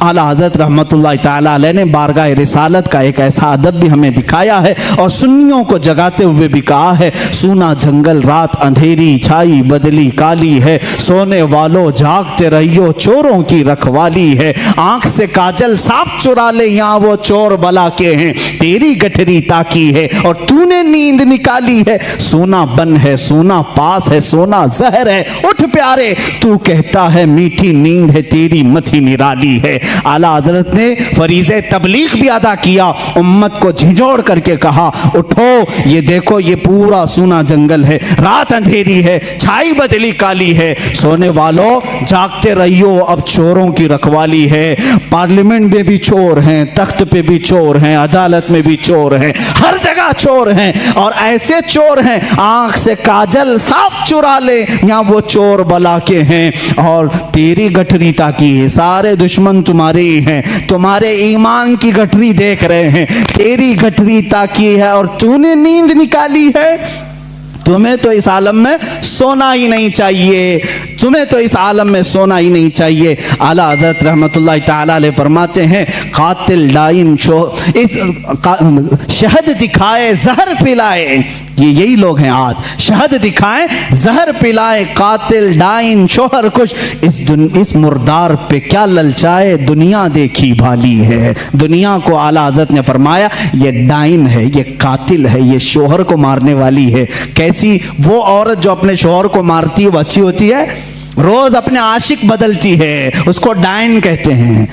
आला हज़रत रहमतुल्लाह ताला अलैह ने बारगाह रिसालत का एक ऐसा अदब भी हमें दिखाया है और सुन्नियों को जगाते हुए भी कहा है, सूना जंगल रात अंधेरी छाई बदली काली है, सोने वालों जागते रहियो चोरों की रखवाली है, आंख से काजल साफ चुरा ले यहाँ वो चोर बला के हैं, तेरी गठरी ताकी है और तूने नींद निकाली है, सोना बन है सोना पास है सोना जहर है, उठ प्यारे तू कहता है मीठी नींद है तेरी मथी निराली है। आला हजरत ने फरीज़े तबलीग भी अदा किया, उम्मत को झिझोड़ करके कहा, उठो ये देखो ये पूरा सूना जंगल है, रात अंधेरी है, छाई बदली काली है, सोने वालों जागते रहियो अब चोरों की रखवाली है। पार्लियामेंट में भी चोर हैं, तख्त पे भी चोर हैं, अदालत में भी चोर हैं, हर जगह चोर हैं और ऐसे चोर हैं आंख से काजल साफ चुरा ले यहाँ वो चोर बला के हैं और तेरी गठरी ताकी है, सारे दुश्मन तुम्हारे ही हैं, तुम्हारे ईमान की गठरी देख रहे हैं, तेरी गठरी ताकी है और तूने नींद निकाली है। तुम्हें तो इस आलम में सोना ही नहीं चाहिए, तुम्हें तो इस आलम में सोना ही नहीं चाहिए। आला हज़रत रहमतुल्लाह ताला अलैह फरमाते हैं, कातिल डाइन इस शहद दिखाए जहर पिलाए, ये यही लोग हैं आज, शहद दिखाएं जहर पिलाए, कातिल डाइन शोहर कुश, इस मुर्दार पे क्या ललचाए, दुनिया देखी भाली है। दुनिया को आला हज़रत ने फरमाया ये डाइन है, ये कातिल है, ये शोहर को मारने वाली है। कैसी वो औरत जो अपने शोहर को मारती है वो अच्छी होती है? रोज अपने आशिक बदलती है, उसको डाइन कहते हैं।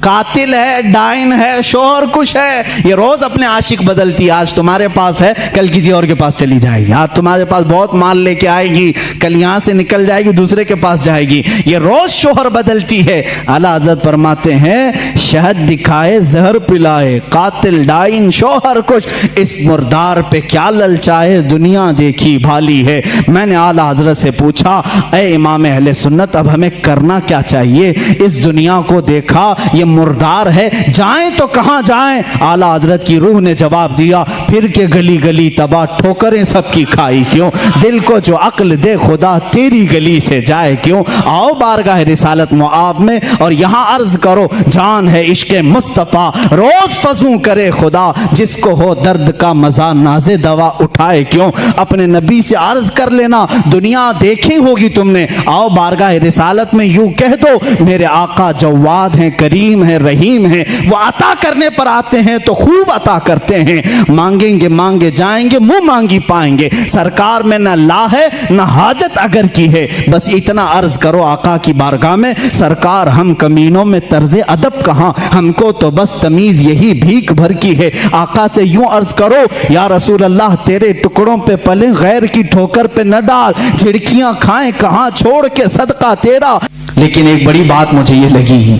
कातिल है, डाइन है, शोहर कुश है, ये रोज अपने आशिक बदलती है। आज तुम्हारे पास है कल किसी और के पास चली जाएगी, आज तुम्हारे पास बहुत माल लेके आएगी कल यहाँ से निकल जाएगी दूसरे के पास जाएगी, ये रोज शोहर बदलती है। आला हज़रत फरमाते हैं, शहद दिखाए जहर पिलाए, कातिल डाइन शोहर कुश, इस मुर्दार पे क्या ललचाए, दुनिया देखी भाली है। मैंने आला हज़रत से पूछा, ए इमाम अहले सुन्नत अब हमें करना क्या चाहिए? इस दुनिया को देखा ये मुर्दार है, जाएं तो कहां जाएं? आला हजरत की रूह ने जवाब दिया, फिर के गली गली तबाह ठोकरें सबकी खाई क्यों, दिल को जो अक्ल दे खुदा तेरी गली से जाए क्यों। आओ बारगाह रिसालत मुआब में और यहाँ अर्ज करो, जान है इश्क मुस्तफ़ा रोज फजू करे खुदा, जिसको हो दर्द का मजा नाज़े दवा उठाए क्यों। अपने नबी से अर्ज कर लेना, दुनिया देखी होगी तुमने, आओ बारगाह रिसालत में यूं कह दो, मेरे आका जवाद हैं, करीम है, रहीम है, वो अता करने पर आते हैं तो खूब अता करते हैं, मांगेंगे मांगे जाएंगे, मुंह मांगी पाएंगे, सरकार में न ला है न हाजत अगर की है। बस इतना अर्ज करो आका की बारगाह में, सरकार हम कमीनों में तर्ज अदब कहाँ, हमको तो बस तमीज यही भीख भर की है। आका से यूं अर्ज करो, या रसूल अल्लाह तेरे टुकड़ों पे पले, गैर की ठोकर पे न डाल, झिड़कियां खाएं कहाँ छोड़ के सदका तेरा। लेकिन एक बड़ी बात मुझे ये लगी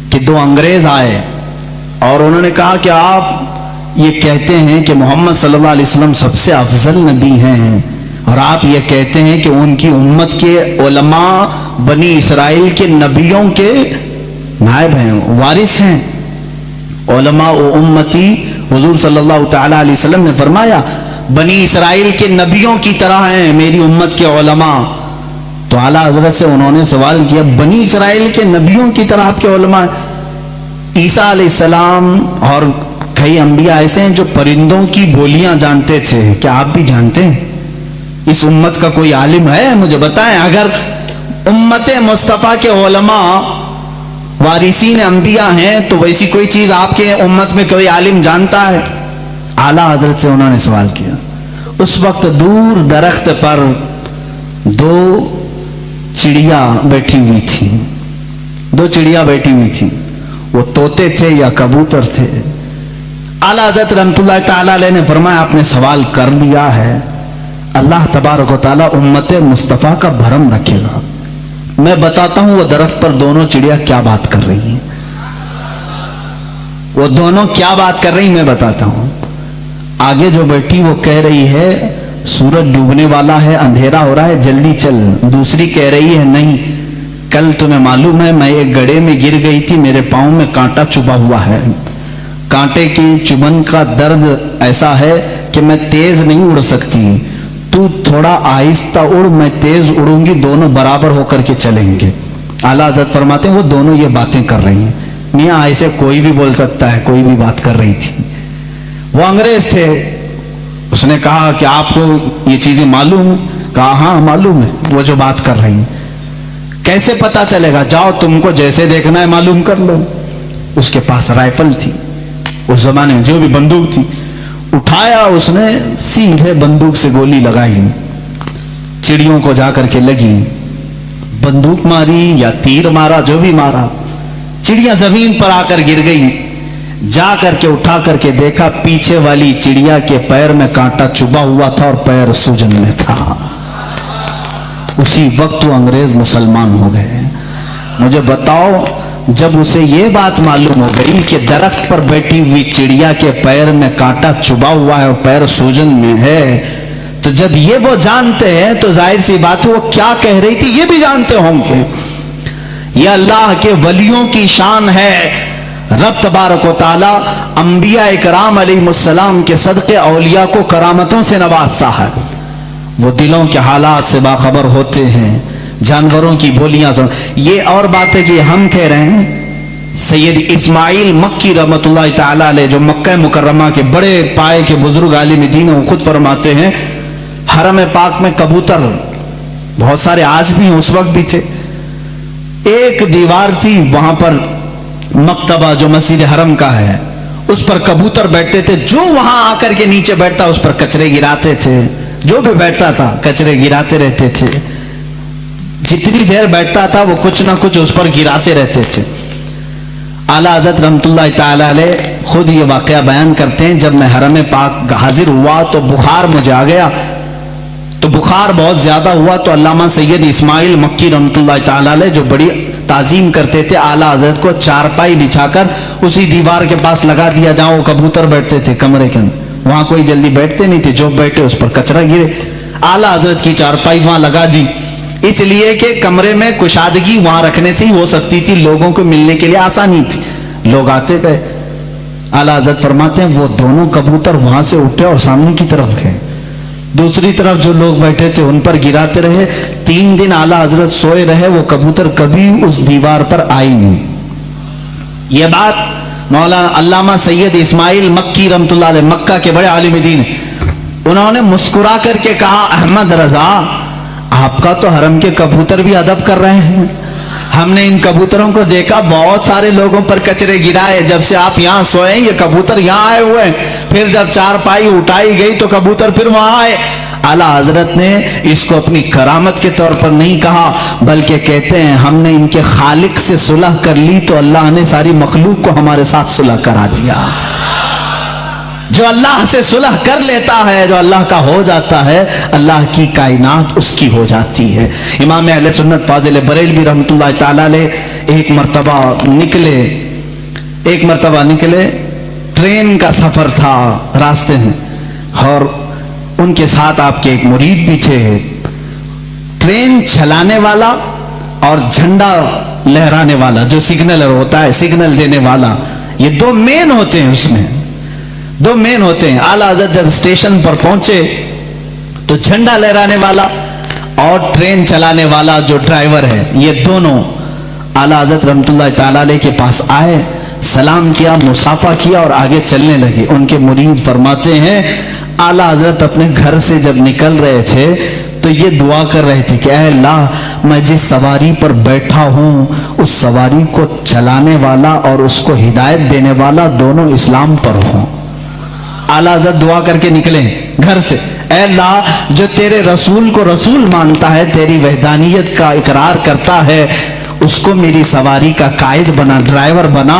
कि दो अंग्रेज आए और उन्होंने कहा कि आप ये कहते हैं कि मोहम्मद सल्लल्लाहु अलैहि वसल्लम सबसे अफजल नबी हैं और आप ये कहते हैं कि उनकी उम्मत के उलमा बनी इसराइल के नबियों के नायब हैं, वारिस हैं। उलमा व उम्मती, हुजूर सल्लल्लाहु ताला अलैहि वसल्लम ने फरमाया बनी इसराइल के नबियों की तरह हैं मेरी उम्मत के उलमा। तो आला हजरत से उन्होंने सवाल किया, बनी इसराइल के नबियों की तरह आपके उलमा? ईसा अलैहिस्सलाम और कई अंबिया ऐसे हैं जो परिंदों की बोलियां जानते थे, क्या आप भी जानते हैं? इस उम्मत का कोई आलिम है? मुझे बताएं। अगर उम्मत मुस्तफ़ा के उलमा वारिसीन अंबिया हैं तो वैसी कोई चीज आपके उम्मत में कोई आलिम जानता है? आला हजरत से उन्होंने सवाल किया। उस वक्त दूर दरख्त पर दो चिड़िया बैठी हुई थी, दो चिड़िया बैठी हुई थी, वो तोते थे या कबूतर थे। आला हज़रत रहमतुल्लाह ताला अलैह ने फरमाया आपने सवाल कर दिया है, अल्लाह तबारक व तआला उम्मत मुस्तफ़ा का भरम रखेगा। मैं बताता हूं वो दरख्त पर दोनों चिड़िया क्या बात कर रही हैं, वो दोनों क्या बात कर रही मैं बताता हूं। आगे जो बैठी वो कह रही है सूरज डूबने वाला है, अंधेरा हो रहा है, जल्दी चल। दूसरी कह रही है नहीं, कल तुम्हें मालूम है मैं एक गड्ढे में गिर गई थी, मेरे पांव में कांटा चुभा हुआ है, कांटे की चुभन का दर्द ऐसा है कि मैं तेज नहीं उड़ सकती, तू थोड़ा आहिस्ता उड़, मैं तेज उड़ूंगी, दोनों बराबर होकर के चलेंगे। आला हज़रत फरमाते हैं वो दोनों ये बातें कर रही हैं। میاں ایسے کوئی بھی بول سکتا ہے, کوئی بھی بات کر رہی تھی. وہ انگریز تھے, اس نے کہا کہ آپ کو یہ چیزیں معلوم؟ کہا ہاں معلوم ہے وہ جو بات کر رہی ہیں. کیسے پتا چلے گا؟ جاؤ تم کو جیسے دیکھنا ہے معلوم کر لو. اس کے پاس رائفل تھی, اس زمانے میں جو بھی بندوق تھی, اٹھایا اس نے, سیدھے بندوق سے گولی لگائی, چڑیوں کو جا کر کے لگی. بندوق ماری یا تیر مارا, جو بھی مارا, چڑیاں زمین پر آ کر گر گئی. جا کر کے اٹھا کر کے دیکھا پیچھے والی چڑیا کے پیر میں کانٹا چبھا ہوا تھا اور پیر سوجن میں تھا. اسی وقت وہ انگریز مسلمان ہو گئے. مجھے بتاؤ, جب اسے یہ بات معلوم ہو گئی کہ درخت پر بیٹھی ہوئی چڑیا کے پیر میں کانٹا چبھا ہوا ہے اور پیر سوجن میں ہے, تو جب یہ وہ جانتے ہیں تو ظاہر سی بات ہے وہ کیا کہہ رہی تھی یہ بھی جانتے ہوں گے. یہ اللہ کے ولیوں کی شان ہے. رب تبارک و تعالی انبیاء اکرام علیہ السلام کے صدقے اولیاء کو کرامتوں سے نوازتا ہے. وہ دلوں کے حالات سے باخبر ہوتے ہیں, جانوروں کی بولیاں یہ اور بات ہے کہ ہم کہہ رہے ہیں. سید اسماعیل مکی رحمۃ اللہ تعالی علیہ جو مکہ مکرمہ کے بڑے پائے کے بزرگ عالم دین ہیں, وہ خود فرماتے ہیں حرم پاک میں کبوتر بہت سارے آج بھی ہیں, اس وقت بھی تھے. ایک دیوار تھی وہاں پر مکتبہ جو مسجد حرم کا ہے, اس پر کبوتر بیٹھتے تھے. جو وہاں آ کر کے نیچے بیٹھتا اس پر کچرے گراتے تھے, جو بھی بیٹھتا تھا کچرے گراتے رہتے تھے. جتنی دیر بیٹھتا تھا وہ کچھ نہ کچھ اس پر گراتے رہتے تھے. اعلیٰ حضرت رحمۃ اللہ تعالی علیہ خود یہ واقعہ بیان کرتے ہیں, جب میں حرم پاک حاضر ہوا تو بخار مجھے آ گیا. تو بخار بہت زیادہ ہوا تو علامہ سید اسماعیل مکی رحمۃ اللہ تعالی علیہ جو بڑی تعظیم کرتے تھے, اعلیٰ حضرت کو چارپائی بچھا کر اسی دیوار کے پاس لگا دیا. جہاں وہ کبوتر بیٹھتے تھے کمرے کے اندر, وہاں کوئی جلدی بیٹھتے نہیں تھے, جو بیٹھے اس پر کچرا گرے. اعلیٰ حضرت کی چارپائی وہاں لگا دی, اس لیے کہ کمرے میں کشادگی وہاں رکھنے سے ہی ہو سکتی تھی, لوگوں کو ملنے کے لیے آسانی تھی, لوگ آتے گئے. اعلیٰ حضرت فرماتے ہیں وہ دونوں کبوتر وہاں سے اٹھے اور سامنے کی طرف گئے, دوسری طرف جو لوگ بیٹھے تھے ان پر گراتے رہے. 3 دن اعلیٰ حضرت سوئے رہے, وہ کبوتر کبھی اس دیوار پر آئی نہیں. یہ بات مولانا علامہ سید اسماعیل مکی رحمۃ اللہ علیہ مکہ کے بڑے عالم دین, انہوں نے مسکرا کر کے کہا احمد رضا آپ کا تو حرم کے کبوتر بھی ادب کر رہے ہیں. ہم نے ان کبوتروں کو دیکھا, بہت سارے لوگوں پر کچرے گرائے, جب سے آپ یہاں سوئے یہ کبوتر یہاں آئے ہوئے ہیں. پھر جب چارپائی اٹھائی گئی تو کبوتر پھر وہاں آئے. اعلیٰ حضرت نے اس کو اپنی کرامت کے طور پر نہیں کہا, بلکہ کہتے ہیں ہم نے ان کے خالق سے صلح کر لی تو اللہ نے ساری مخلوق کو ہمارے ساتھ صلح کرا دیا. جو اللہ سے صلح کر لیتا ہے, جو اللہ کا ہو جاتا ہے, اللہ کی کائنات اس کی ہو جاتی ہے. امام اہل سنت فاضل بریلوی رحمۃ اللہ تعالی علیہ ایک مرتبہ نکلے, ٹرین کا سفر تھا راستے میں, اور ان کے ساتھ آپ کے ایک مرید بھی تھے. ٹرین چلانے والا اور جھنڈا لہرانے والا جو سگنلر ہوتا ہے, سگنل دینے والا, یہ 2 مین ہوتے ہیں. اس میں 2 مین ہوتے ہیں. اعلیٰ حضرت جب اسٹیشن پر پہنچے تو جھنڈا لہرانے والا اور ٹرین چلانے والا جو ڈرائیور ہے, یہ دونوں اعلیٰ حضرت رحمۃ اللہ تعالی علیہ کے پاس آئے, سلام کیا, مصافحہ کیا اور آگے چلنے لگے. ان کے مرید فرماتے ہیں اعلیٰ حضرت اپنے گھر سے جب نکل رہے تھے تو یہ دعا کر رہے تھے کہ اے اللہ, میں جس سواری پر بیٹھا ہوں اس سواری کو چلانے والا اور اس کو ہدایت دینے والا دونوں اسلام پر ہوں. اعلیٰ حضرت دعا کر کے نکلے گھر سے, اے اللہ جو تیرے رسول کو رسول مانتا ہے, تیری وحدانیت کا اقرار کرتا ہے, اس کو میری سواری کا قائد بنا, ڈرائیور بنا,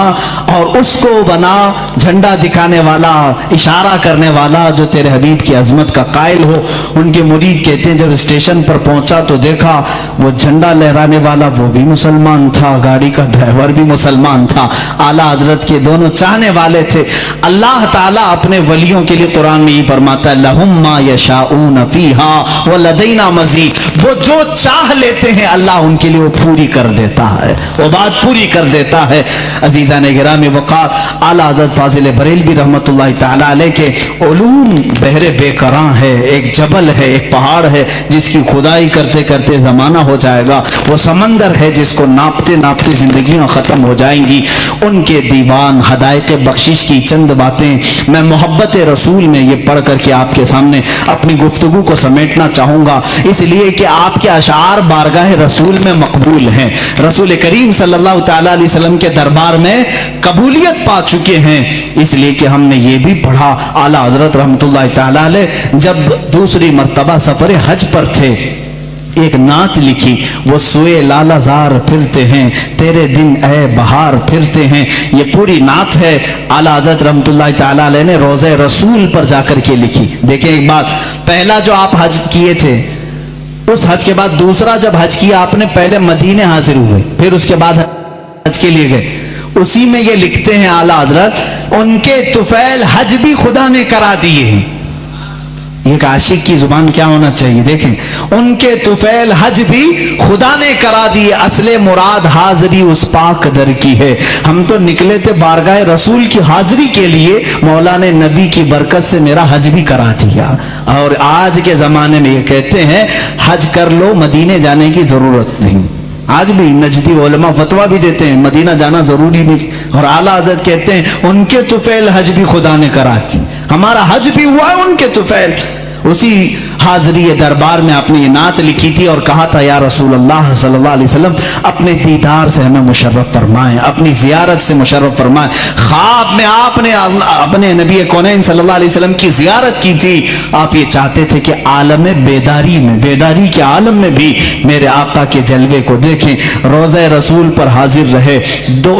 اور اس کو بنا جھنڈا دکھانے والا, اشارہ کرنے والا, جو تیرے حبیب کی عظمت کا قائل ہو. ان کے مرید کہتے ہیں جب اسٹیشن پر پہنچا تو دیکھا وہ جھنڈا لہرانے والا وہ بھی مسلمان تھا, گاڑی کا ڈرائیور بھی مسلمان تھا. اعلیٰ حضرت کے دونوں چاہنے والے تھے. اللہ تعالیٰ اپنے ولیوں کے لیے قرآن میں یہ فرماتا ہے لَهُمْ مَا يَشَاءُونَ فِيهَا وَلَدَيْنَا مَزِيدٌ, وہ جو چاہ لیتے ہیں اللہ ان کے لیے وہ پوری کر دیتا देता है, वो बात पूरी कर देता है। अजीज़ान गिरामी वक़ार, आला हज़रत फाज़िल बरेलवी रहमतुल्लाहि ताला अलैह के उलूम बहरे बेकरां है, एक जबल है, एक पहाड़ है जिसकी खुदाई करते करते ज़माना हो जाएगा, वो समंदर है जिसको नापते नापते ज़िंदगियाँ ख़त्म हो जाएंगी। उनके दीवान हदायत बख्शिश की चंद बातें मैं मोहब्बत रसूल में ये पढ़ करके आपके सामने अपनी गुफ्तगू को समेटना चाहूँगा, इसलिए कि आपके अशार बारगाह रसूल में मकबूल हैं, रसूल करीम सल्लल्लाहु तआला अलैहि वसल्लम के दरबार में कबूलियत पा चुके हैं। इसलिए कि हमने ये भी पढ़ा, आला हज़रत रहमतुल्लाहि तआला अलैह जब दूसरी मर्तबा सफ़र हज पर थे, एक नात लिखी, वो सोए लालाजार फिरते हैं, तेरे दिन ए बहार फिरते हैं। ये पूरी नात है, आला हज़रत रहमतुल्लाहि तआला अलैह ने रोज़े रसूल पर जाकर के लिखी। देखें एक बात, पहला जो आप हज किए थे, उस हज के बाद दूसरा जब हज किया आपने, पहले मदीने हाजिर हुए, फिर उसके बाद हज के लिए गए। उसी में ये लिखते हैं आला हज़रत, उनके तुफैल हज भी खुदा ने करा दिए हैं। एक आशिक की जुबान क्या होना चाहिए, देखें, उनके तुफैल हज भी खुदा ने करा दिए, असले मुराद हाजिरी उस पाक दर की है। हम तो निकले थे बारगाह रसूल की हाजिरी के लिए, मौला ने नबी की बरकत से मेरा हज भी करा दिया। और आज के जमाने में ये कहते हैं हज कर लो, मदीने जाने की जरूरत नहीं। आज भी नजदी उलमा फतवा भी देते हैं मदीना जाना जरूरी नहीं, और आला हज़रत कहते हैं उनके तुफैल हज भी खुदा ने करा दी, हमारा हज भी हुआ है उनके तुफैल। उसी हाज़री दरबार में आपने ये नात लिखी थी और कहा था, या रसूल अल्लाह सल्लल्लाहु अलैहि वसल्लम अपने दीदार से हमें मुशर्रफ फरमाएं, अपनी ज़ियारत से मुशर्रफ फरमाएं। ख्वाब में आपने अपने नबी कौनैन सल्लल्लाहु अलैहि वसल्लम की ज़ियारत की थी। आप ये चाहते थे कि आलम बेदारी में, बेदारी के आलम में भी मेरे आका के जलवे को देखें। रोज़े रसूल पर हाजिर रहे,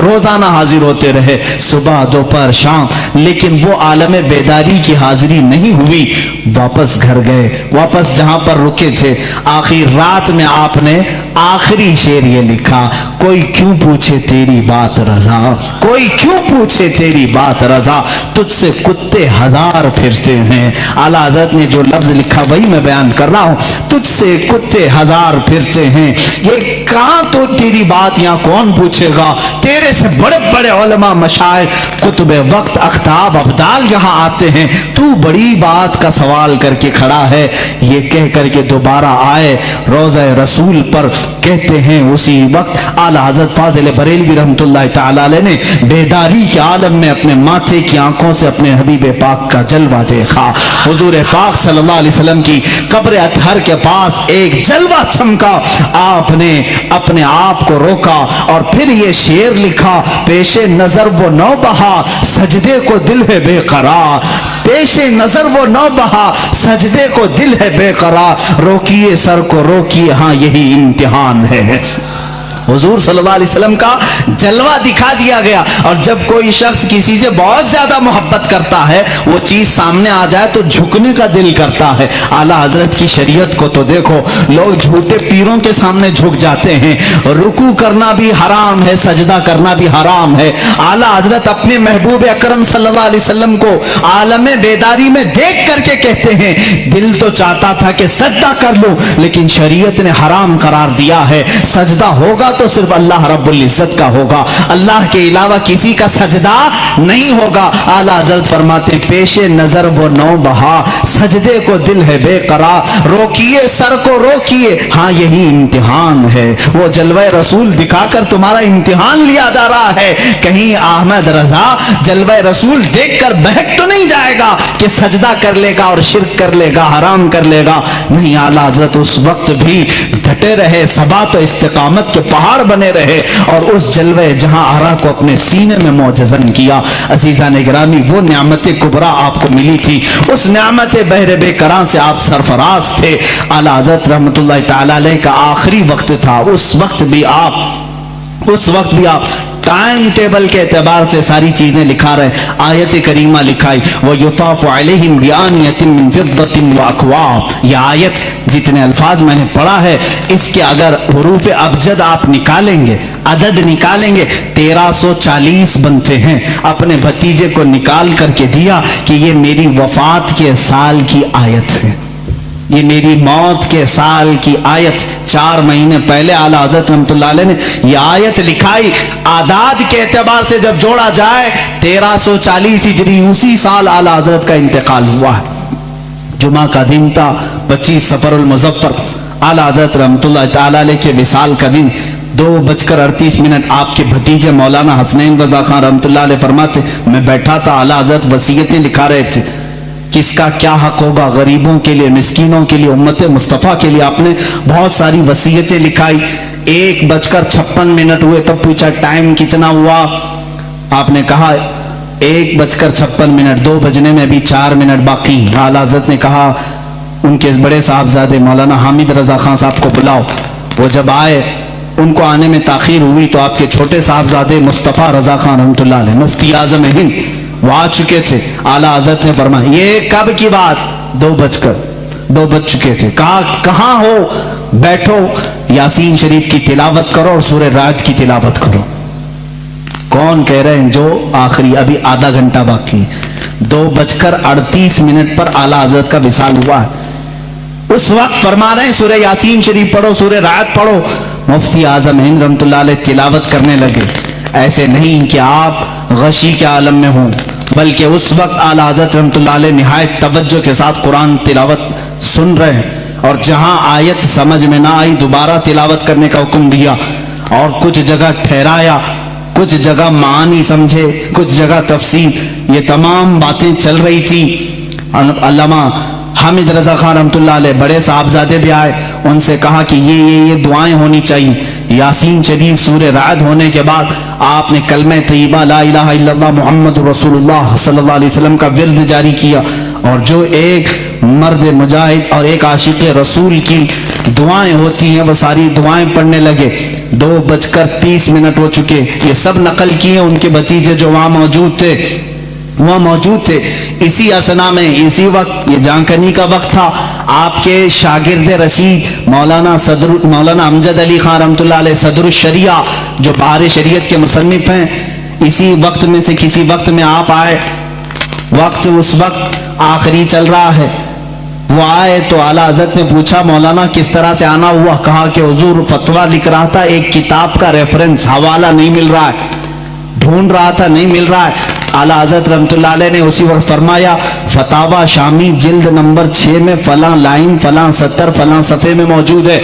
रोज़ाना हाजिर होते रहे, सुबह दोपहर शाम, लेकिन वो आलम बेदारी की हाजिरी नहीं हुई। वापस घर गए, वापस जहां पर रुके थे, आखिर रात में आपने आखिरी शेर ये लिखा, कोई क्यों पूछे तेरी बात रजा, कोई क्यों पूछे तेरी बात रजा, तुझसे कुत्ते हजार फिरते हैं। आला हज़रत ने जो लफ्ज लिखा वही मैं बयान कर रहा हूं, तुझसे कुत्ते हजार फिरते हैं। ये कहां तो तेरी बात यहां कौन पूछेगा, तेरे से बड़े बड़े उलमा मशाइख कुतुबे वक्त अख्ताब अब्दाल यहां आते हैं, तू बड़ी बात का सवाल करके खड़ा है। ये कह करके दोबारा आए रोज़े रसूल पर, कहते हैं उसी वक्त आला हज़रत फाज़िल बरेलवी रहमतुल्लाहि ताला अलैह ने बेदारी के आलम में अपने माथे की आंखों से अपने हबीब पाक का जलवा देखा। हुजूर पाक सल्लल्लाहु अलैहि वसल्लम की कब्र अतहर के पास एक जलवा चमका, आपने अपने आप को रोका और फिर ये शेर लिखा, पेशे नजर वो नौ बहा, सजदे को दिल है बेकरार, पेशे नजर वो नौ बहा, सजदे को दिल है बेकरार, रोकिए सर को रोकिए, हाँ यही इम्तिहान है। हुजूर सल्लल्लाहु अलैहि वसल्लम का जलवा दिखा दिया गया। और जब कोई शख्स किसी से बहुत ज्यादा मोहब्बत करता है, वो चीज सामने आ जाए तो झुकने का दिल करता है। आला हजरत की शरीयत को तो देखो, लोग झूठे पीरों के सामने झुक जाते हैं, रुकू करना भी हराम है, सजदा करना भी हराम है। आला हजरत अपने महबूब अकरम सल्लल्लाहु अलैहि वसल्लम को आलम बेदारी में देख करके कहते हैं, दिल तो चाहता था कि सजदा कर लो, लेकिन शरीयत ने हराम करार दिया है, सजदा होगा तो सिर्फ अल्लाह रब्बुल इज्जत का होगा, अल्लाह के अलावा किसी का सजदा नहीं होगा। आला हज़रत फरमाते, पेशे नजर वो नौ बहा, सजदे को दिल है बेकरार, रोकिए सर को रोकिए, हाँ यही इम्तिहान है। वो जलवे रसूल दिखाकर तुम्हारा इम्तिहान लिया जा रहा है। कहीं अहमद रजा जलवे रसूल देखकर बहक तो नहीं जाएगा कि सजदा कर लेगा और शिर्क कर लेगा, हराम कर लेगा। नहीं, आला हज़रत उस वक्त भी डटे रहे, सबात और इस्तिकामत के पहाड़ बने रहे और उस जलवे जहां आरा को अपने सीने में मोजज़न किया। अजीज़ान गिरामी, वो नियामत कुबरा आपको मिली थी, उस नियामत बहरे बेकरां से आप सरफराज थे। आला हज़रत रहमतुल्लाहि ताला अलैह का आखिरी वक्त था, उस वक्त भी आप टाइम टेबल के एतबार से सारी चीजें लिखा रहे। आयत करीमा लिखाई, वो युताफ़ु अलैहिम बिआनियतिन मिन फिद्दतिन व अक्वाब। यह आयत जितने अल्फाज मैंने पढ़ा है, इसके अगर हुरूफ अबजद आप निकालेंगे, अदद निकालेंगे, 1340 बनते हैं। अपने भतीजे को निकाल करके दिया कि ये मेरी वफात के साल की आयत है। یہ میری موت کے سال کی آیت 4 مہینے پہلے اعلیٰ حضرت رحمۃ اللہ علیہ نے یہ آیت لکھائی. اعداد کے اعتبار سے جب جوڑا جائے 1340 ہجری اسی سال اعلیٰ حضرت کا انتقال ہوا ہے. جمعہ کا دن تھا 25 صفر المظفر. اعلیٰ حضرت رحمۃ اللہ تعالی علیہ کے وصال کا دن 2:38 آپ کے بھتیجے مولانا حسنین رضا خان رحمۃ اللہ علیہ فرماتے میں بیٹھا تھا, اعلیٰ حضرت وصیتیں لکھا رہے تھے کس کا کیا حق ہوگا, غریبوں کے لیے, مسکینوں کے لیے, امت مصطفیٰ کے لیے. آپ نے بہت ساری وصیتیں لکھائی. 1:56 ہوئے تب پوچھا ٹائم کتنا ہوا, آپ نے کہا 1:56, 2 بجنے میں ابھی 4 منٹ باقی. اعلیٰ حضرت نے کہا ان کے بڑے صاحبزادے مولانا حامد رضا خان صاحب کو بلاؤ. وہ جب آئے ان کو آنے میں تاخیر ہوئی تو آپ کے چھوٹے صاحبزادے مصطفیٰ رضا خان رحمۃ اللہ علیہ مفتی اعظم ہند وہ آ چکے تھے. اعلیٰ حضرت نے فرمایا یہ کب کی بات, 2 بج چکے تھے. کہا کہاں ہو, بیٹھو یاسین شریف کی تلاوت کرو اور سورہ رعد کی تلاوت کرو. کون کہہ رہے ہیں جو آخری ابھی آدھا گھنٹہ باقی. 2:38 پر اعلیٰ حضرت کا وصال ہوا ہے. اس وقت فرما رہے ہیں سورہ یاسین شریف پڑھو, سورہ رعد پڑھو. مفتی اعظم ہند رحمۃ اللہ علیہ تلاوت کرنے لگے. ایسے نہیں کہ آپ غشی کے عالم میں ہوں, بلکہ اس وقت اعلیٰ حضرت رحمۃ اللہ علیہ نہایت توجہ کے ساتھ قرآن تلاوت سن رہے ہیں, اور جہاں آیت سمجھ میں نہ آئی دوبارہ تلاوت کرنے کا حکم دیا, اور کچھ جگہ ٹھہرایا, کچھ جگہ معانی سمجھے, کچھ جگہ تفسیر. یہ تمام باتیں چل رہی تھی. علامہ حامد رضا خان رحمۃ اللہ علیہ بڑے صاحبزادے بھی آئے, ان سے کہا کہ یہ دعائیں ہونی چاہیے. یاسین شریف سورہ رعد ہونے کے بعد آپ نے کلمہ طیبہ لا الہ الا اللہ محمد رسول اللہ صلی اللہ علیہ وسلم کا ورد جاری کیا, اور جو ایک مرد مجاہد اور ایک عاشق رسول کی دعائیں ہوتی ہیں وہ ساری دعائیں پڑھنے لگے. 2:30 ہو چکے. یہ سب نقل کیے ان کے بھتیجے جو وہاں موجود تھے. اسی اسنا میں اسی وقت یہ جانکنی کا وقت تھا. آپ کے شاگرد رشید مولانا امجد علی خان رحمۃ اللہ علیہ صدر الشریعہ جو بہار شریعت کے مصنف ہیں, اسی وقت میں سے کسی وقت میں آپ آئے. وقت اس وقت آخری چل رہا ہے. وہ آئے تو اعلیٰ حضرت نے پوچھا مولانا کس طرح سے آنا ہوا. کہا کہ حضور فتویٰ لکھ رہا تھا, ایک کتاب کا ریفرنس حوالہ نہیں مل رہا ہے, ڈھونڈ رہا تھا نہیں مل رہا ہے. اعلیٰ حضرت رحمۃ اللہ علیہ نے اسی وقت فرمایا فتاوی شامی جلد نمبر 6 میں فلاں لائن فلاں سطر فلاں صفحے میں موجود ہے,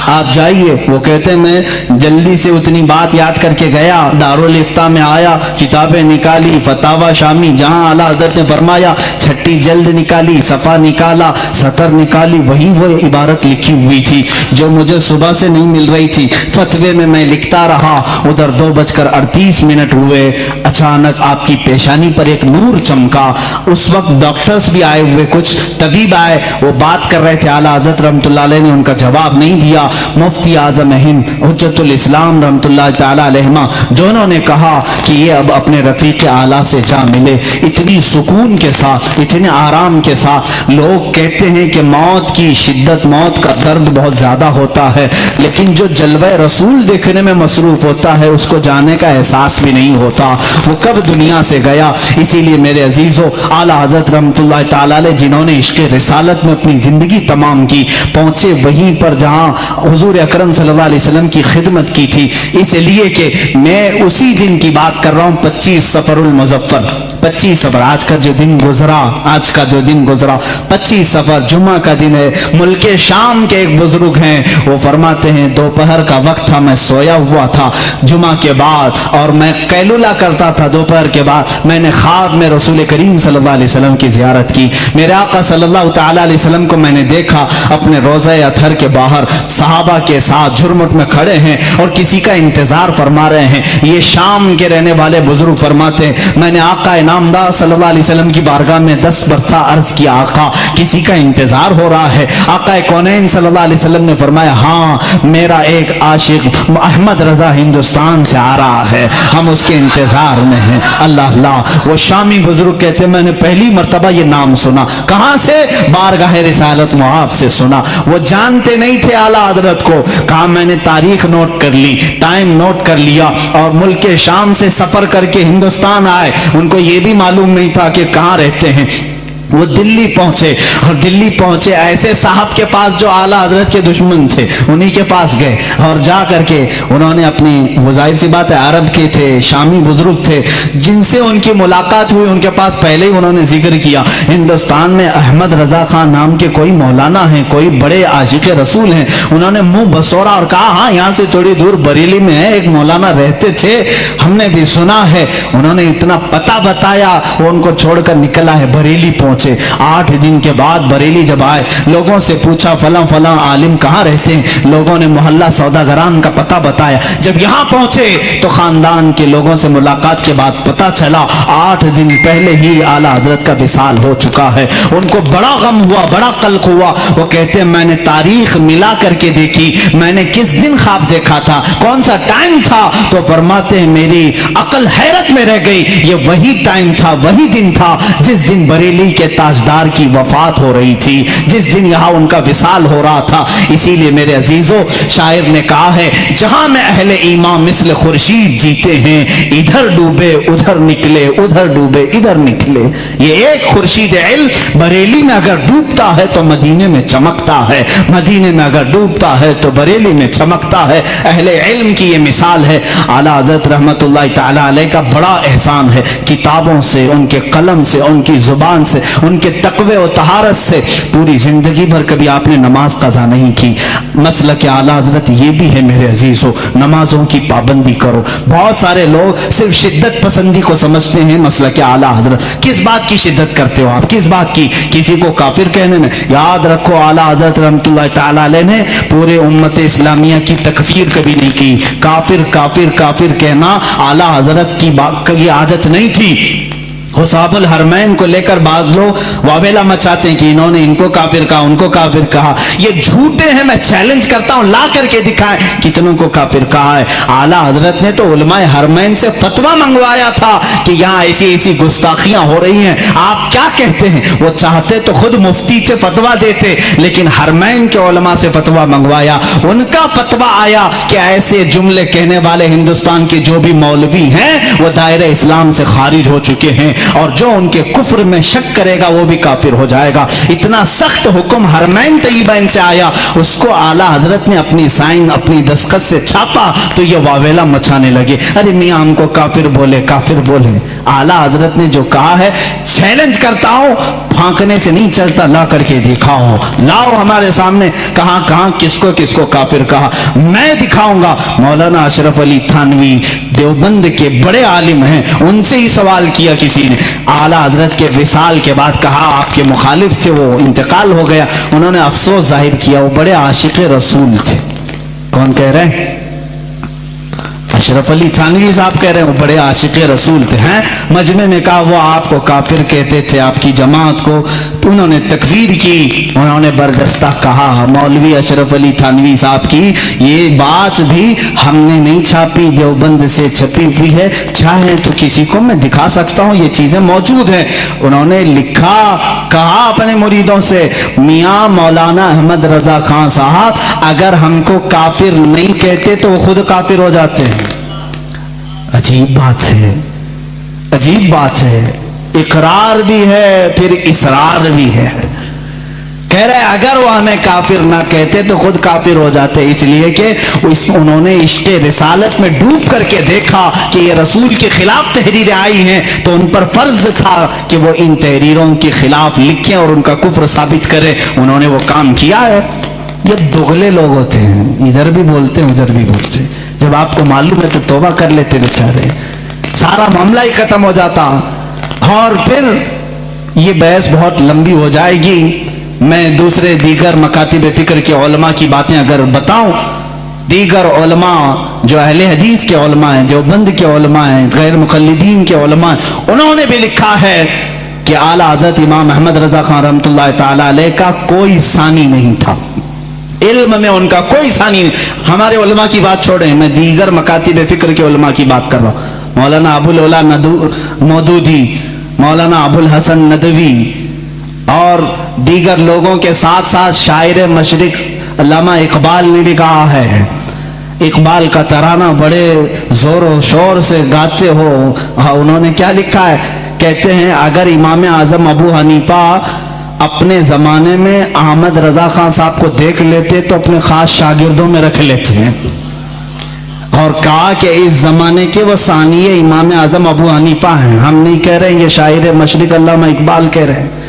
آپ جائیے. وہ کہتے ہیں میں جلدی سے اتنی بات یاد کر کے گیا, دارالافتاء میں آیا, کتابیں نکالی, فتاوی شامی جہاں اعلیٰ حضرت نے فرمایا 6 جلد نکالی, صفحہ نکالا, سطر نکالی, وہی وہ عبارت لکھی ہوئی تھی جو مجھے صبح سے نہیں مل رہی تھی. فتوے میں لکھتا رہا. ادھر 2:38 ہوئے. اچانک آپ کی پیشانی پر ایک نور چمکا. اس وقت ڈاکٹرز بھی آئے ہوئے, کچھ طبیب آئے, وہ بات کر رہے تھے. اعلیٰ حضرت رحمۃ اللہ علیہ نے ان کا جواب نہیں دیا. مفتی اعظم ہند حجت الاسلام رحمۃ اللہ تعالی علیہما دونوں نے کہا کہ یہ اب اپنے رفیق اعلیٰ سے جا ملے. اتنی سکون کے ساتھ, اتنے آرام کے ساتھ. لوگ کہتے ہیں کہ موت کی شدت, موت کا درد بہت زیادہ ہوتا ہے, لیکن جو جلوہ رسول دیکھنے میں مصروف ہوتا ہے اس کو جانے کا احساس بھی نہیں ہوتا وہ کب دنیا سے گیا. اسی لیے میرے عزیزو اعلیٰ حضرت رحمۃ اللہ تعالی علیہ جنہوں نے عشق رسالت میں اپنی زندگی تمام کی, پہنچے وہیں پر جہاں حضور اکرم صلی اللہ علیہ وسلم کی خدمت کی تھی. اس لیے کہ میں اسی دن کی بات کر رہا ہوں, 25 صفر المظفر. 25 صفر آج کا جو دن گزرا, 25 صفر جمعہ کا دن ہے. ملک شام کے ایک بزرگ ہیں, وہ فرماتے ہیں دوپہر کا وقت تھا, میں سویا ہوا تھا جمعہ کے بعد, اور میں قیلولہ کرتا تھا دوپہر کے بعد. میں نے خواب میں رسول کریم صلی اللہ علیہ وسلم کی زیارت کی. میرے آقا صلی اللہ تعالی علیہ وسلم کو میں نے دیکھا اپنے روضہ اطہر کے باہر صحابہ کے ساتھ جھرمٹ میں کھڑے ہیں اور کسی کا انتظار فرما رہے ہیں. یہ شام کے رہنے والے بزرگ فرماتے ہیں میں نے آقا نامدار صلی اللہ علیہ وسلم کی بارگاہ میں 10 مرتبہ عرض کیا آقا کسی کا انتظار ہو رہا ہے. آقا کونین صلی اللہ علیہ وسلم نے فرمایا ہاں میرا ایک عاشق احمد رضا ہندوستان سے آ رہا ہے, ہم اس کے انتظار میں ہیں. اللہ اللہ. وہ شامی بزرگ کہتے ہیں میں نے پہلی مرتبہ یہ نام سنا. کہاں سے؟ بارگاہ رسالت معاب سے سنا. وہ جانتے نہیں تھے اعلیٰ حضرت کو. کہا میں نے تاریخ نوٹ کر لی, ٹائم نوٹ کر لیا, اور ملک شام سے سفر کر کے ہندوستان آئے. ان کو یہ بھی معلوم نہیں تھا کہ کہاں رہتے ہیں. وہ دلی پہنچے اور دلی پہنچے ایسے صاحب کے پاس جو اعلیٰ حضرت کے دشمن تھے، انہی کے پاس گئے اور جا کر کے انہوں نے اپنی، وہ ظاہر سی بات ہے عرب کے تھے، شامی بزرگ تھے، جن سے ان کی ملاقات ہوئی ان کے پاس پہلے ہی انہوں نے ذکر کیا ہندوستان میں احمد رضا خان نام کے کوئی مولانا ہیں، کوئی بڑے عاشق رسول ہیں، انہوں نے منہ بسورا اور کہا ہاں یہاں سے تھوڑی دور بریلی میں ہے ایک مولانا رہتے تھے، ہم نے بھی سنا ہے۔ انہوں نے اتنا پتہ بتایا، وہ ان کو چھوڑ کر نکلا ہے، بریلی پہنچے۔ 8 دن کے بعد بریلی جب آئے، لوگوں سے پوچھا فلاں فلاں عالم کہاں رہتے ہیں، لوگوں نے محلہ سوداگران کا پتہ بتایا۔ جب یہاں پہنچے تو خاندان کے لوگوں سے ملاقات کے بعد پتہ چلا 8 دن پہلے ہی اعلیٰ حضرت کا وصال ہو چکا ہے۔ ان کو بڑا غم ہوا، بڑا قلق ہوا۔ وہ کہتے ہیں میں نے تاریخ ملا کر کے دیکھی، میں نے کس دن خواب دیکھا تھا، کون سا ٹائم تھا، تو فرماتے ہیں میری عقل حیرت میں رہ گئی، یہ وہی ٹائم تھا، وہی دن تھا جس دن بریلی کے تاجدار کی وفات ہو رہی تھی، جس دن یہاں ان کا وصال ہو رہا تھا۔ اسی لیے میرے عزیزو، شاعر نے کہا ہے جہاں میں اہل ایمان مثل خورشید جیتے ہیں، ادھر ڈوبے ادھر نکلے، ادھر ڈوبے ادھر نکلے۔ یہ ایک خورشید علم بریلی میں اگر ڈوبتا ہے تو مدینے میں چمکتا ہے، مدینے میں اگر ڈوبتا ہے تو بریلی میں چمکتا ہے۔ اہل علم کی یہ مثال ہے۔ اعلیٰ حضرت رحمت اللہ تعالی علیہ کا بڑا احسان ہے، کتابوں سے، ان کے قلم سے، ان کی زبان سے، ان کے تقوی و طہارت سے پوری زندگی بھر کبھی آپ نے نماز قضا نہیں کی۔ مسلک اعلیٰ حضرت یہ بھی ہے میرے عزیزو، نمازوں کی پابندی کرو۔ بہت سارے لوگ صرف شدت پسندی کو سمجھتے ہیں مسلک اعلیٰ حضرت۔ کس بات کی شدت کرتے ہو آپ، کس بات کی؟ کسی کو کافر کہنے میں؟ یاد رکھو اعلیٰ حضرت رحمت اللہ تعالی علیہ نے پورے امت اسلامیہ کی تکفیر کبھی نہیں کی۔ کافر کافر کافر کہنا اعلیٰ حضرت کی عادت نہیں تھی۔ حساب الحرمین کو لے کر بعض لوگ واویلا مچاتے ہیں کہ انہوں نے ان کو کافر کہا، ان کو کافر کہا۔ یہ جھوٹے ہیں، میں چیلنج کرتا ہوں لا کر کے دکھائیں کتنوں کو کافر کہا ہے۔ اعلیٰ حضرت نے تو علماء حرمین سے فتویٰ منگوایا تھا کہ یہاں ایسی ایسی گستاخیاں ہو رہی ہیں، آپ کیا کہتے ہیں؟ وہ چاہتے تو خود مفتی سے فتویٰ دیتے، لیکن حرمین کے علماء سے فتویٰ منگوایا۔ ان کا فتویٰ آیا کہ ایسے جملے کہنے والے ہندوستان کے جو بھی مولوی ہیں وہ دائرہ اسلام سے خارج ہو چکے ہیں، اور جو ان کے کفر میں شک کرے گا وہ بھی کافر ہو جائے گا۔ اتنا سخت حکم حرمین طیبین سے آیا، اس کو اعلیٰ حضرت نے اپنی سائن، اپنی دستخط سے چھاپا تو یہ واویلا مچانے لگے، ارے میاں ہم کو کافر بولے، کافر بولے۔ اعلیٰ حضرت نے جو کہا ہے چیلنج کرتا ہوں، پھانکنے سے نہیں چلتا، لا کر کے دکھاؤ، لاؤ ہمارے سامنے کہاں کہاں کس کو کافر کہا، میں دکھاؤں گا۔ مولانا اشرف علی تھانوی دیوبند کے بڑے عالم ہیں، ان سے ہی سوال کیا کسی نے، اعلیٰ حضرت کے وصال کے بعد کہا آپ کے مخالف تھے، وہ انتقال ہو گیا، انہوں نے افسوس ظاہر کیا، وہ بڑے عاشق رسول تھے۔ کون کہہ رہے ہیں؟ اشرف علی تھانوی صاحب کہہ رہے ہیں وہ بڑے عاشق رسول تھے۔ ہیں مجمع میں کہا وہ آپ کو کافر کہتے تھے، آپ کی جماعت کو، انہوں نے تکفیر کی، انہوں نے بردستہ کہا۔ مولوی اشرف علی تھانوی صاحب کی یہ بات بھی ہم نے نہیں چھاپی، دیوبند سے چھپی ہوئی ہے، چاہے تو کسی کو میں دکھا سکتا ہوں، یہ چیزیں موجود ہیں۔ انہوں نے لکھا، کہا اپنے مریدوں سے، میاں مولانا احمد رضا خان صاحب اگر ہم کو کافر نہیں کہتے تو وہ خود کافر ہو جاتے ہیں۔ عجیب بات ہے، عجیب بات ہے، اقرار بھی ہے پھر اصرار بھی ہے۔ کہہ رہے اگر وہ ہمیں کافر نہ کہتے تو خود کافر ہو جاتے، اس لیے کہ انہوں نے عشق رسالت میں ڈوب کر کے دیکھا کہ یہ رسول کے خلاف تحریریں آئی ہیں، تو ان پر فرض تھا کہ وہ ان تحریروں کے خلاف لکھیں اور ان کا کفر ثابت کرے۔ انہوں نے وہ کام کیا ہے۔ یہ دغلے لوگ ہوتے ہیں، ادھر بھی بولتے ہیں ادھر بھی بولتے ہیں، جب آپ کو معلوم ہے تو توبہ کر لیتے بیچارے، سارا معاملہ ہی ختم ہو جاتا۔ اور پھر یہ بحث بہت لمبی ہو جائے گی، میں دوسرے دیگر مکاتب فکر کے علماء کی باتیں اگر بتاؤں، دیگر علماء جو اہل حدیث کے علماء ہیں، دیوبند کے علماء ہیں، غیر مقلدین کے علماء ہیں، انہوں نے بھی لکھا ہے کہ اعلیٰ حضرت امام احمد رضا خان رحمۃ اللہ تعالی علیہ کا کوئی ثانی نہیں تھا، علم میں ان کا کوئی ثانی نہیں۔ ہمارے علماء کی بات چھوڑیں، میں دیگر مکاتب فکر کے علماء کی بات کر رہا ہوں۔ مولانا ابو العلا مودودی، مولانا ابو الحسن ندوی اور دیگر لوگوں کے ساتھ ساتھ شاعر مشرق علامہ اقبال نے بھی کہا ہے، اقبال کا ترانہ بڑے زور و شور سے گاتے ہو، انہوں نے کیا لکھا ہے؟ कहते हैं अगर इमाम आजम अबू हनीफा अपने ज़माने में अहमद रज़ा खान साहब को देख लेते तो अपने ख़ास शागिर्दों में रख लेते हैं, और कहा कि इस ज़माने के वो सानिए इमाम आजम अबू हनीफा हैं। हम नहीं कह रहे, ये शायर मशरिक अल्लामा इकबाल कह रहे हैं।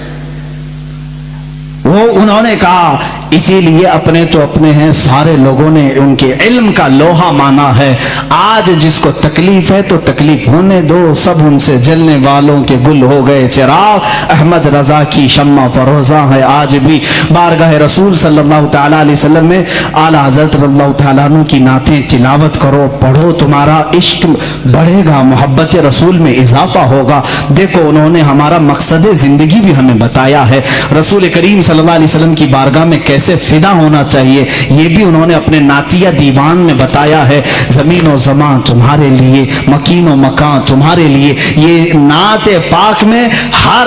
वो उन्होंने कहा इसीलिए अपने तो अपने हैं, सारे लोगों ने उनके इल्म का लोहा माना है। आज जिसको तकलीफ है तो तकलीफ होने दो, सब उनसे जलने वालों के गुल हो गए चिराग। अहमद रजा की शम्मा फरोजा है आज भी। बारगाह रसूल सल्लल्लाहु तआला अलैहि वसल्लम में आला हज़रत रज़ियल्लाहु तआला अन्हु की नातें तिलावत करो, पढ़ो, तुम्हारा इश्क बढ़ेगा, मोहब्बत रसूल में इजाफा होगा। देखो उन्होंने हमारा मकसद ज़िंदगी भी हमें बताया है। रसूल करीम सल्लल्लाहु अलैहि वसल्लम की बारगाह में कैसे फिदा होना चाहिए ये भी उन्होंने अपने नातिया दीवान में बताया है। ज़मीन और ज़मान तुम्हारे लिए, मकीन और मकान तुम्हारे लिए। ये नात पाक में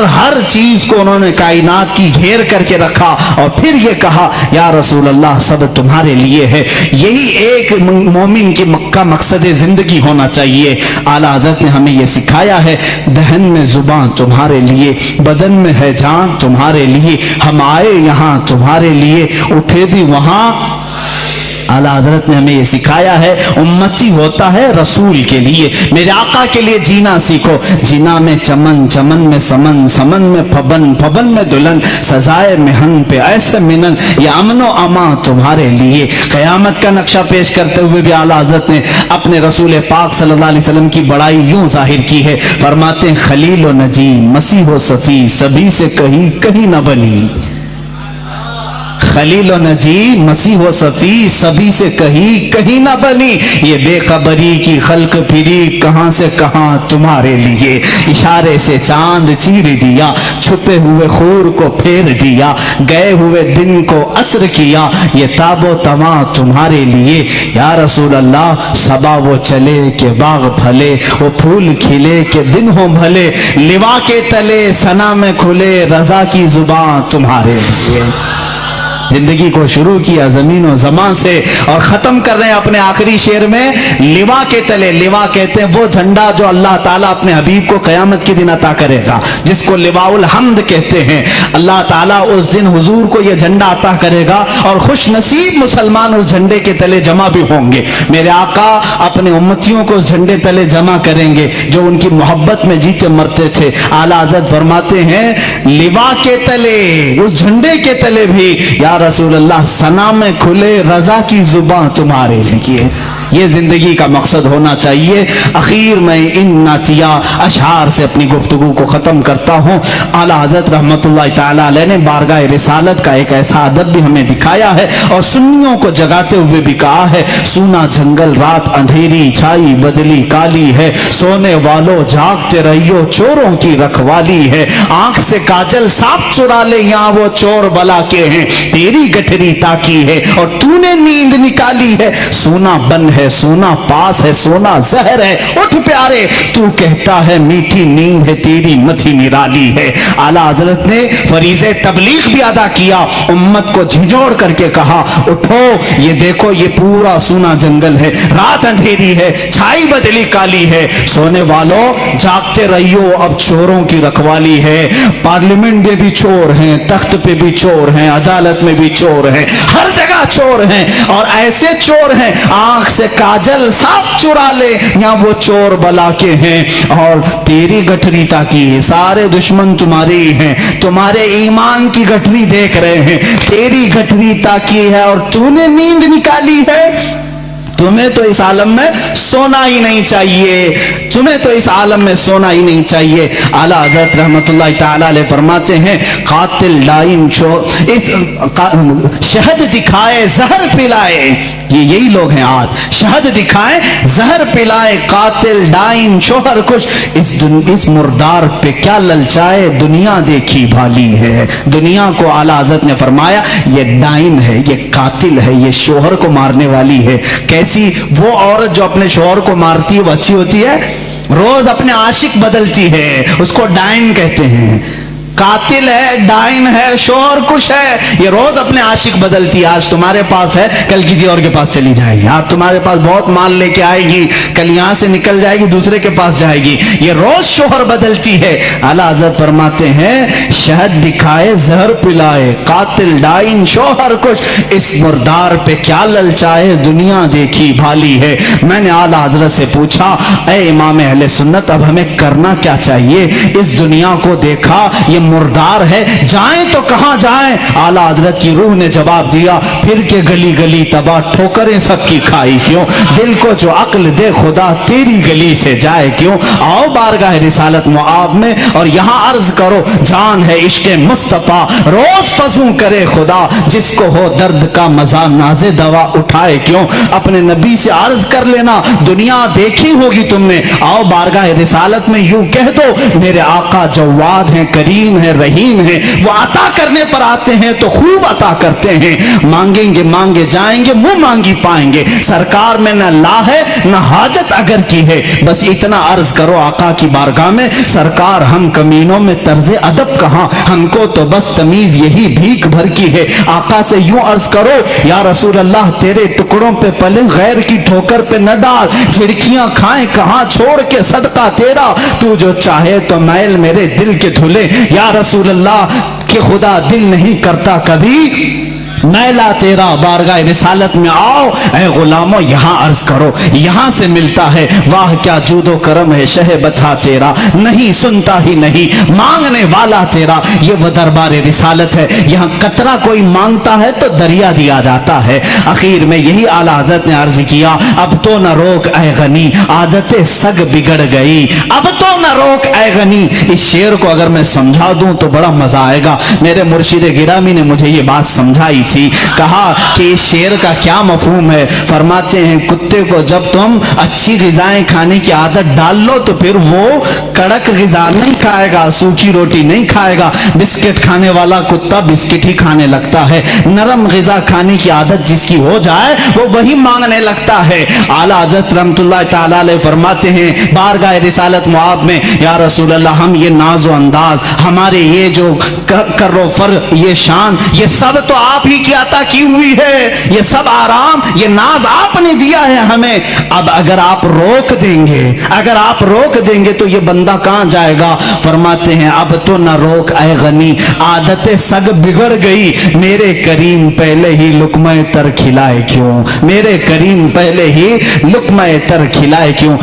हर चीज को उन्होंने कायनात की घेर करके रखा और फिर ये कहा या रसूल अल्लाह सब तुम्हारे लिए है। यही एक मोमिन की मक्का मकसद जिंदगी होना चाहिए। आला हज़रत ने हमें ये सिखाया है, दहन में जुबान तुम्हारे लिए, बदन में है जान तुम्हारे लिए। हम आए यहाँ तुम्हारे लिए, उठे भी वहां। आला हज़रत ने हमें ये सिखाया है, उम्मती होता है रसूल के लिए, मेरे आका के लिए जीना सीखो। जीना में चमन, चमन में समन, समन में फबन, फबन में दुल्हन, सजाए मिहन पे ऐसे मिनन, ये अमनो अमा तुम्हारे लिए। क़यामत का नक्शा पेश करते हुए भी आला हज़रत ने अपने रसूल पाक सल्लल्लाहु अलैहि वसल्लम की बड़ाई यूं जाहिर की है। फरमाते खलील व नजी, मसीह व सफ़ी, सभी से कहीं कहीं न बनी। खलील नजी, मसीह व सफ़ी, सभी से कहीं ना बनी। ये बेखबरी की खल्क फिरी, कहां से कहां तुम्हारे लिए। इशारे से चांद चीर दिया, छुपे हुए खूर को फेर दिया, गए हुए दिन को असर किया, ये ताबो तमा तुम्हारे लिए। या रसूल अल्लाह सबा वो चले के बाग फले, वो फूल खिले के दिन हो भले, लिवा के तले सना में खुले, रजा की जुबान तुम्हारे लिए। जिंदगी को शुरू किया जमीन और ज़मान से और ख़त्म कर रहे हैं अपने आखिरी शेर में लिवा के तले। लिवा कहते हैं वो झंडा जो अल्लाह ताला अपने हबीब को क़यामत के दिन अता करेगा, जिसको लिवाउल हम्द कहते हैं। अल्लाह ताला उस दिन हुजूर को ये झंडा अता करेगा और खुश नसीब मुसलमान उस झंडे के तले जमा भी होंगे। मेरे आका अपने उम्मतियों को उस झंडे तले जमा करेंगे जो उनकी मोहब्बत में जीते मरते थे। आला हज़रत फरमाते हैं लिवा के तले, उस झंडे के तले भी या रसूल अल्लाह सना में खुले, रजा की जुबान तुम्हारे लिए। ये जिंदगी का मकसद होना चाहिए। आखिर में इन नातिया अशआर से अपनी गुफ्तगू को ख़त्म करता हूँ। आला हज़रत रहमतुल्लाह ताला अलैह ने बारगाह रिसालत का एक ऐसा अदब भी हमें दिखाया है और सुन्नियों को जगाते हुए भी कहा है, सूना जंगल रात अंधेरी छाई बदली काली है, सोने वालों जागते रहियो चोरों की रखवाली है, आंख से काजल साफ चुरा ले यहाँ वो चोर बला के हैं, तेरी गठरी ताकी है और तूने नींद निकाली है, सोना बन है सोना पास है, सोना जहर है, उठ प्यारे तू कहता है मीठी नींद है, तेरी मथी निराली है। आला हज़रत ने फरीज़े तबलीग भी अदा किया, उम्मत को झिझोड़ करके कहा उठो, ये देखो ये पूरा सूना जंगल है, रात अंधेरी है, छाई बदली काली है, सोने वालों जागते रहियो अब चोरों की रखवाली है। पार्लियामेंट में भी चोर हैं, तख्त पे भी चोर हैं, अदालत में भी चोर हैं, हर जगह चोर हैं और ऐसे चोर हैं आंख से काजल साफ चुरा ले यहाँ वो चोर बला के हैं और तेरी गठरी ताकी है, सारे दुश्मन तुम्हारे ही हैं, तुम्हारे ईमान की गठरी देख रहे हैं, तेरी गठरी ताकी है और तूने नींद निकाली है। तुम्हें तो इस आलम में सोना ही नहीं चाहिए, तुम्हें तो इस आलम में सोना ही नहीं चाहिए। आला हज़रत रहमतुल्लाह ताला अलैह फरमाते हैं कातिल लाइन इस शहद दिखाए जहर पिलाए, ये यही लोग हैं आज, शहद दिखाए जहर पिलाए, कातिल डाइन शोहर खुश, इस मुर्दार पे क्या ललचाए, दुनिया देखी भाली है। दुनिया को आला हज़रत ने फरमाया ये डाइन है, ये कातिल है, ये शोहर को मारने वाली है। कैसी वो औरत जो अपने शोहर को मारती है वो अच्छी होती है? रोज अपने आशिक बदलती है, उसको डाइन कहते हैं। कातिल है, डाइन है, शोहर कुछ है, ये रोज अपने आशिक बदलती है। आज तुम्हारे पास है, कल किसी और के पास चली जाएगी। आज तुम्हारे पास बहुत माल लेके आएगी, कल यहां से निकल जाएगी, दूसरे के पास जाएगी। ये रोज शोहर बदलती है। आला हज़रत फरमाते हैं, शहद दिखाए जहर पिलाए, कातिल डाइन शोहर कुछ, इस मुर्दार पे क्या ललचाए, दुनिया देखी भाली है। मैंने आला हज़रत से पूछा, ऐ इमाम अहले सुन्नत, अब हमें करना क्या चाहिए? इस दुनिया को देखा, ये मुर्दार है, जाएं तो कहां जाएं? आला हज़रत की रूह ने जवाब दिया, फिर के गली गली तबाह, ठोकरें सबकी खाई क्यों? दिल को जो अक्ल दे खुदा, तेरी गली से जाए क्यों? आओ बारगाह रिसालत मुआब में और यहां अर्ज करो, जान है इश्क़ मुस्तफा, रोज फजू करे खुदा, जिसको हो दर्द का मजा नाज़े दवा उठाए क्यों? अपने नबी से अर्ज कर लेना, दुनिया देखी होगी तुमने, आओ बारगाह रिसालत में यूं कह दो, मेरे आका जवाद हैं, करीम है, रहीम है, वो अता करने पर आते हैं तो खूब अता करते हैं। मांगेंगे मांगे जाएंगे, मुंह मांगी पाएंगे। सरकार में न ला है न हाजत अगर की है, बस इतना अर्ज करो आका की बारगाह में, सरकार हम कमीनों में तर्ज अदब कहां, हमको तो बस तमीज यही भीख भर की है। आका से यूं अर्ज करो, या रसूल अल्लाह, तेरे टुकड़ों पे पले, गैर की ठोकर पे न डाल, झिड़कियां खाएं कहां, छोड़ के सदका तेरा, तू जो चाहे तो मैल मेरे दिल के धुले। या रसूल अल्लाह, कि खुदा दिल नहीं करता कभी मैला तेरा, बारगाह रिसालत में आओ, ऐ गुलामों यहां अर्ज करो, यहां से मिलता है, वाह क्या जूदो करम है शह बता तेरा, नहीं सुनता ही नहीं मांगने वाला तेरा। ये वो दरबार रिसालत है, यहां कतरा कोई मांगता है तो दरिया दिया जाता है। आखिर में यही आला हज़रत ने अर्ज किया, अब तो न रोक ऐ गनी, आदतें सग बिगड़ गई, अब तो न रोक ऐ गनी। इस शेर को अगर मैं समझा दूं तो बड़ा मजा आएगा। मेरे मुर्शिद गिरामी ने मुझे ये बात समझाई थी, कहा कि इस शेर का क्या मफहूम है। फरमाते हैं, कुत्ते को जब तुम अच्छी ग़िज़ाएं खाने की आदत डाल लो तो फिर वो कड़क ग़िज़ा नहीं खाएगा, सूखी रोटी नहीं खाएगा। बिस्किट खाने वाला कुत्ता बिस्किट ही खाने लगता है। नरम ग़िज़ा खाने की आदत जिसकी हो जाए वो वही मांगने लगता है। आला हज़रत रहमतुल्लाह तआला अलैह फरमाते हैं बारगाह रिसालत मुआब में, या रसूल अल्लाह, हम ये नाज़ो अंदाज, हमारे ये जो कर्रो फर, ये शान, ये सब तो आप ही की अता की हुई है, ये सब आराम, ये नाज आपने दिया है हमें। अब अगर आप रोक देंगे, अगर आप रोक देंगे तो ये बंदा कहां जाएगा? फरमाते हैं, अब तो न रोक ऐ गनी, आदतें सग बिगड़ गई, मेरे करीम पहले ही लुक़्मा तर खिलाए क्यों, मेरे करीम पहले ही लुक़्मा तर खिलाए क्यों।